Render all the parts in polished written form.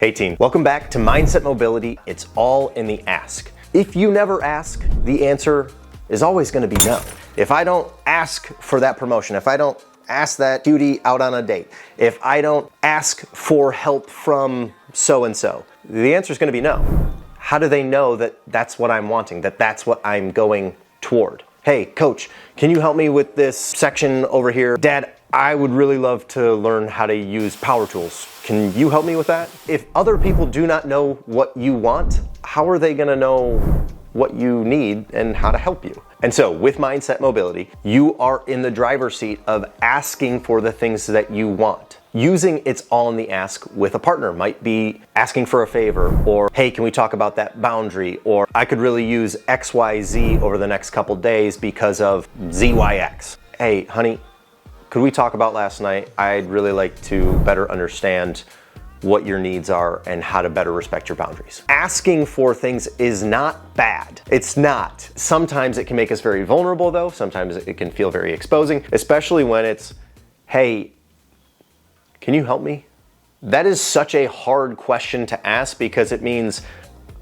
Hey team, welcome back to Mindset Mobility. It's all in the ask. If you never ask, the answer is always going to be no. If I don't ask for that promotion, if I don't ask that cutie out on a date, if I don't ask for help from so-and-so, the answer is going to be no. How do they know that that's what I'm wanting, that that's what I'm going toward? Hey, coach, can you help me with this section over here? Dad, I would really love to learn how to use power tools. Can you help me with that? If other people do not know what you want, how are they gonna know what you need and how to help you? And so with Mindset Mobility, you are in the driver's seat of asking for the things that you want. Using It's All in the Ask with a partner might be asking for a favor, or hey, can we talk about that boundary? Or I could really use XYZ over the next couple days because of ZYX. Hey, honey, could we talk about last night? I'd really like to better understand what your needs are and how to better respect your boundaries. Asking for things is not bad. It's not. Sometimes it can make us very vulnerable though. Sometimes it can feel very exposing, especially when it's, hey, can you help me? That is such a hard question to ask because it means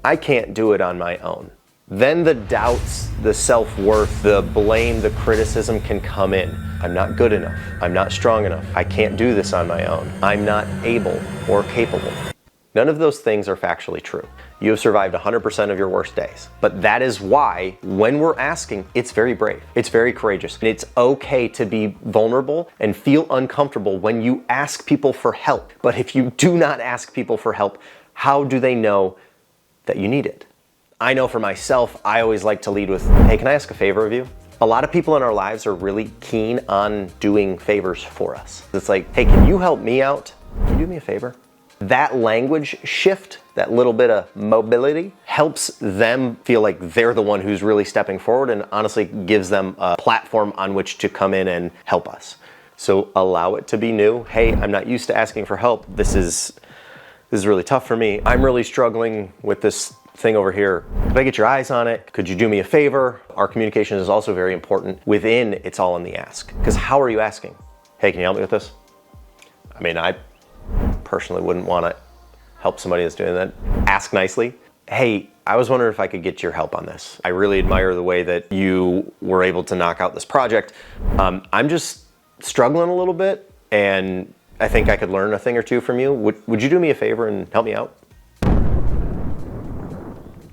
I can't do it on my own. Then the doubts, the self-worth, the blame, the criticism can come in. I'm not good enough. I'm not strong enough. I can't do this on my own. I'm not able or capable. None of those things are factually true. You have survived 100% of your worst days. But that is why when we're asking, it's very brave. It's very courageous. And it's okay to be vulnerable and feel uncomfortable when you ask people for help. But if you do not ask people for help, how do they know that you need it? I know for myself, I always like to lead with, hey, can I ask a favor of you? A lot of people in our lives are really keen on doing favors for us. It's like, hey, can you help me out? Can you do me a favor? That language shift, that little bit of mobility, helps them feel like they're the one who's really stepping forward and honestly gives them a platform on which to come in and help us. So allow it to be new. Hey, I'm not used to asking for help. This is really tough for me. I'm really struggling with this thing over here. Could I get your eyes on it? Could you do me a favor? Our communication is also very important within It's All in the Ask. Because how are you asking? Hey, can you help me with this? I mean, I personally wouldn't want to help somebody that's doing that. Ask nicely. Hey, I was wondering if I could get your help on this. I really admire the way that you were able to knock out this project. I'm just struggling a little bit and I think I could learn a thing or two from you. Would you do me a favor and help me out?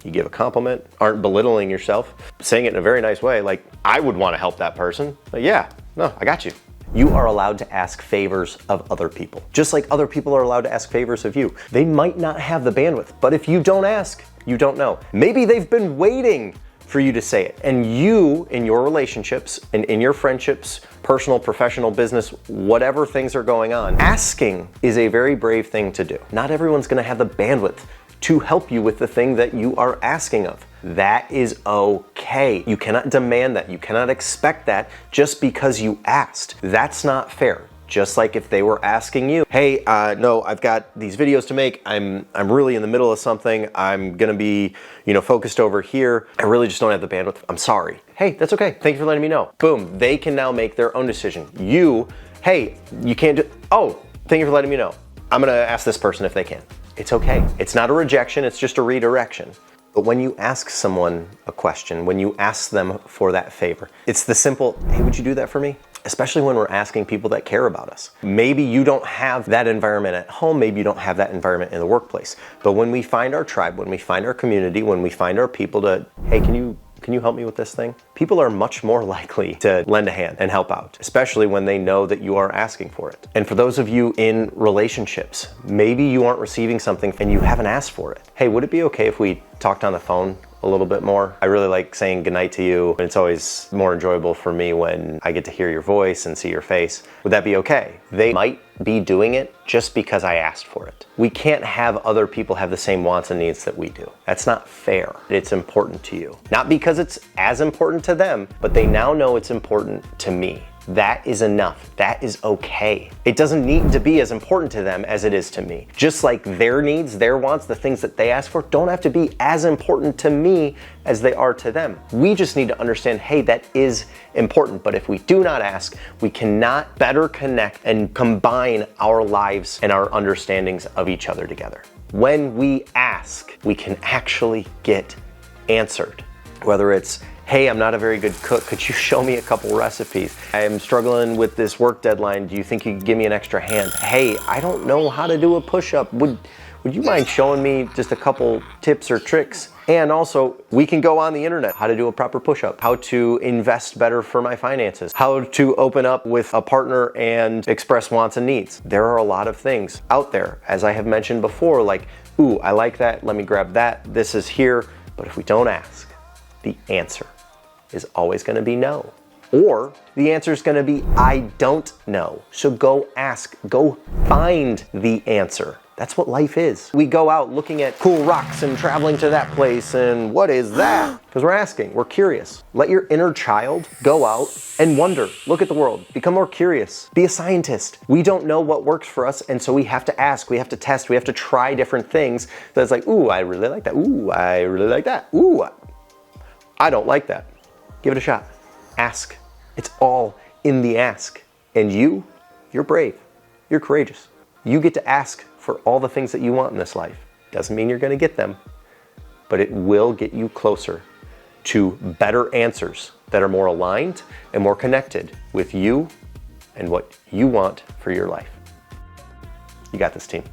You give a compliment, aren't belittling yourself, saying it in a very nice way, like, I would want to help that person. Like, yeah, no, I got you. You are allowed to ask favors of other people, just like other people are allowed to ask favors of you. They might not have the bandwidth, but if you don't ask, you don't know. Maybe they've been waiting for you to say it. And you, in your relationships and in your friendships, personal, professional, business, whatever things are going on, asking is a very brave thing to do. Not everyone's gonna have the bandwidth to help you with the thing that you are asking of. That is okay. You cannot demand that. You cannot expect that just because you asked. That's not fair. Just like if they were asking you, hey, no, I've got these videos to make. I'm really in the middle of something. I'm gonna be, focused over here. I really just don't have the bandwidth. I'm sorry. Hey, that's okay. Thank you for letting me know. Boom, they can now make their own decision. You, hey, you can't do, oh, thank you for letting me know. I'm gonna ask this person if they can. It's okay. It's not a rejection, it's just a redirection. But when you ask someone a question, when you ask them for that favor, it's the simple, hey, would you do that for me? Especially when we're asking people that care about us. Maybe you don't have that environment at home, maybe you don't have that environment in the workplace. But when we find our tribe, when we find our community, when we find our people to, hey, can you help me with this thing? People are much more likely to lend a hand and help out, especially when they know that you are asking for it. And for those of you in relationships, maybe you aren't receiving something and you haven't asked for it. Hey, would it be okay if we talked on the phone a little bit more? I really like saying goodnight to you, and it's always more enjoyable for me when I get to hear your voice and see your face. Would that be okay? They might be doing it just because I asked for it. We can't have other people have the same wants and needs that we do. That's not fair. It's important to you. Not because it's as important to them, but they now know it's important to me. That is enough. That is okay. It doesn't need to be as important to them as it is to me. Just like their needs, their wants, the things that they ask for don't have to be as important to me as they are to them. We just need to understand, hey, that is important. But if we do not ask, we cannot better connect and combine our lives and our understandings of each other together. When we ask, we can actually get answered. Whether it's, hey, I'm not a very good cook, could you show me a couple recipes? I'm struggling with this work deadline, do you think you could give me an extra hand? Hey, I don't know how to do a push-up, would you mind showing me just a couple tips or tricks? And also, we can go on the internet, how to do a proper push-up, how to invest better for my finances, how to open up with a partner and express wants and needs. There are a lot of things out there, as I have mentioned before, like, ooh, I like that, let me grab that, this is here. But if we don't ask, the answer is always gonna be no. Or the answer is gonna be, I don't know. So go ask, go find the answer. That's what life is. We go out looking at cool rocks and traveling to that place and what is that? Because we're asking, we're curious. Let your inner child go out and wonder, look at the world, become more curious, be a scientist. We don't know what works for us, and so we have to ask, we have to test, we have to try different things. That's like, ooh, I really like that. Ooh, I really like that. Ooh, I don't like that. Give it a shot. Ask. It's all in the ask. And you're brave. You're courageous. You get to ask for all the things that you want in this life. Doesn't mean you're gonna get them, but it will get you closer to better answers that are more aligned and more connected with you and what you want for your life. You got this, team.